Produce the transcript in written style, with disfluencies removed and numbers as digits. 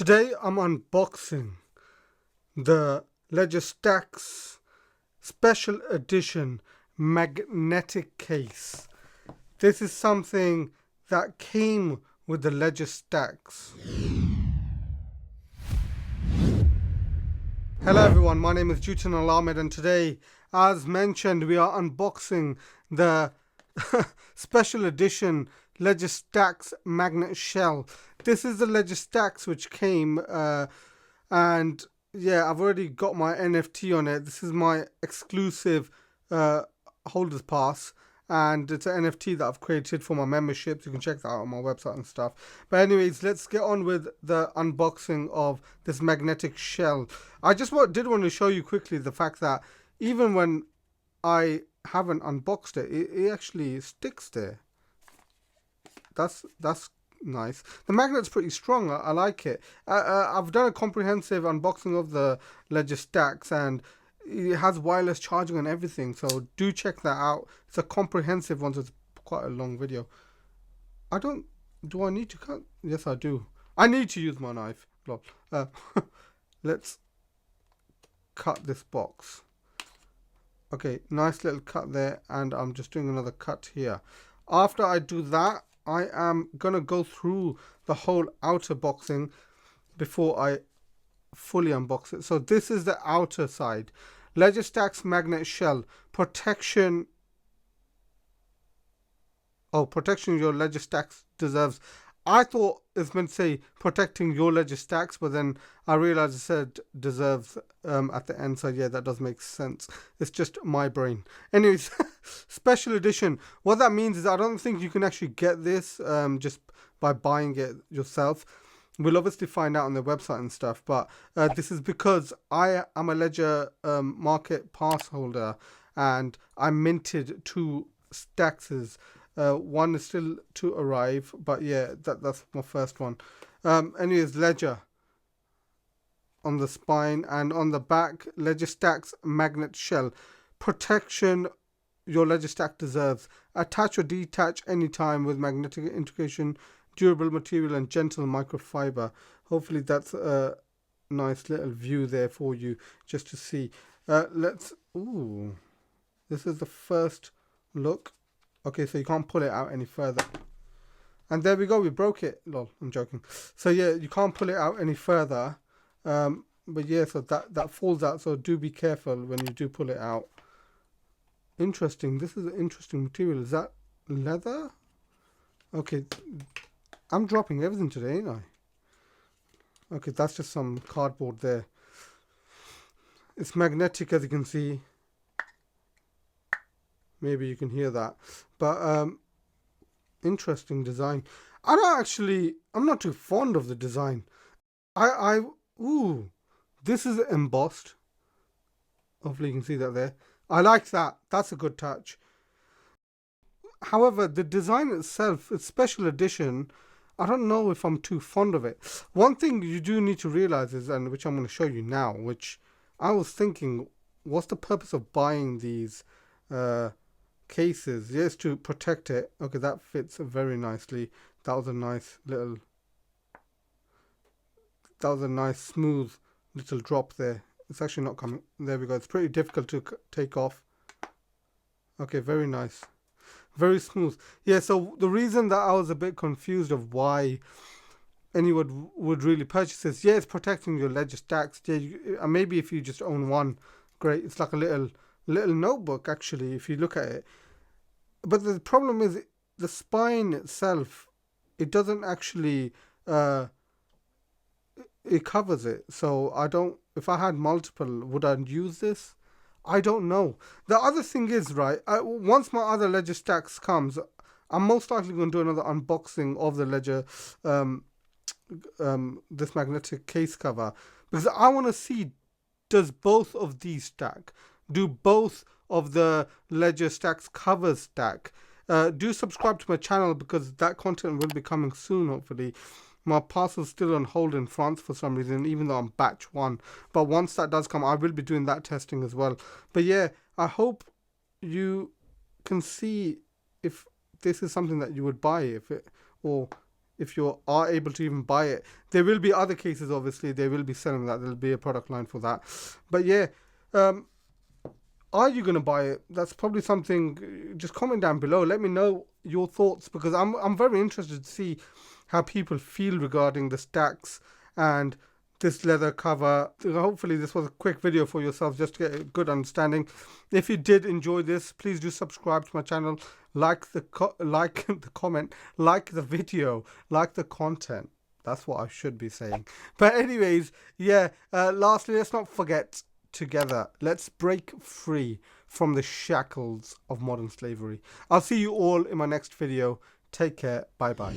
Today I'm unboxing the Ledger Stax Special Edition magnetic case. This is something that came with the Ledger Stax. Hello everyone, my name is Jutan Al-Ahmed, and today, as mentioned, we are unboxing the Special Edition Ledger Stax magnet shell. This is the Ledger Stax which came and yeah, I've already got my NFT on it. This is my exclusive holder's pass, and it's an NFT that I've created for my memberships. You can check that out on my website and stuff. But anyways, let's get on with the unboxing of this magnetic shell. I just did want to show you quickly the fact that even when I haven't unboxed it, it actually sticks there. That's nice. The magnet's pretty strong. I like it. I've done a comprehensive unboxing of the Ledger Stax, and it has wireless charging and everything, so do check that out. It's a comprehensive one, so it's quite a long video. Do I need to cut? Yes, I do. I need to use my knife. Let's cut this box. Okay, nice little cut there, and I'm just doing another cut here. After I do that, I am going to go through the whole outer boxing before I fully unbox it. So this is the outer side. Ledger Stax magnet shell. Protection your Ledger Stax deserves. I thought it's meant to say protecting your Ledger Stax, but then I realized it said deserves at the end. So yeah, that does make sense. It's just my brain. Anyways, special edition. What that means is I don't think you can actually get this just by buying it yourself. We'll obviously find out on their website and stuff, but this is because I am a Ledger Market Pass holder, and I minted 2 Staxes. One is still to arrive, but yeah, that's my first one. Anyways, Ledger on the spine, and on the back, Ledger Stax magnet shell. Protection your Ledger Stax deserves. Attach or detach anytime with magnetic integration, durable material, and gentle microfiber. Hopefully that's a nice little view there for you just to see. Ooh, this is the first look. Okay, so you can't pull it out any further. And there we go, we broke it. Lol, I'm joking. So yeah, you can't pull it out any further. But yeah, so that falls out, so do be careful when you do pull it out. Interesting, this is an interesting material. Is that leather? Okay, I'm dropping everything today, ain't I? Okay, that's just some cardboard there. It's magnetic, as you can see. Maybe you can hear that, but interesting design. I'm not too fond of the design. Ooh, this is embossed. Hopefully you can see that there. I like that. That's a good touch. However, the design itself, it's special edition. I don't know if I'm too fond of it. One thing you do need to realize is, and which I'm going to show you now, which I was thinking, what's the purpose of buying these cases? Yes, to protect it. Okay, that fits very nicely. That was a nice smooth little drop there. It's actually not coming. There we go. It's pretty difficult to take off. Okay, very nice, very smooth. Yeah, so the reason that I was a bit confused of why anyone would really purchase this, yeah, it's protecting your Ledger Stax. Yeah, maybe if you just own one, great. It's like a little notebook, actually, if you look at it. But the problem is the spine itself, it doesn't actually it covers it. So if I had multiple, would I use this? I don't know. The other thing is, right, once my other Ledger Stax comes, I'm most likely going to do another unboxing of the Ledger this magnetic case cover, because I want to see, does both of these stack? Do both of the Ledger Stax covers stack? Do subscribe to my channel, because that content will be coming soon, hopefully. My parcel's still on hold in France for some reason, even though I'm batch 1. But once that does come, I will be doing that testing as well. But yeah, I hope you can see if this is something that you would buy, or if you are able to even buy it. There will be other cases, obviously, they will be selling that. There'll be a product line for that. But yeah, are you going to buy it? That's probably something, just comment down below. Let me know your thoughts, because I'm very interested to see how people feel regarding the Stax and this leather cover. Hopefully this was a quick video for yourself, just to get a good understanding. If you did enjoy this, please do subscribe to my channel, like the comment, like the video, like the content. That's what I should be saying. But anyways, yeah, lastly, let's not forget, together, let's break free from the shackles of modern slavery. I'll see you all in my next video. Take care. Bye bye.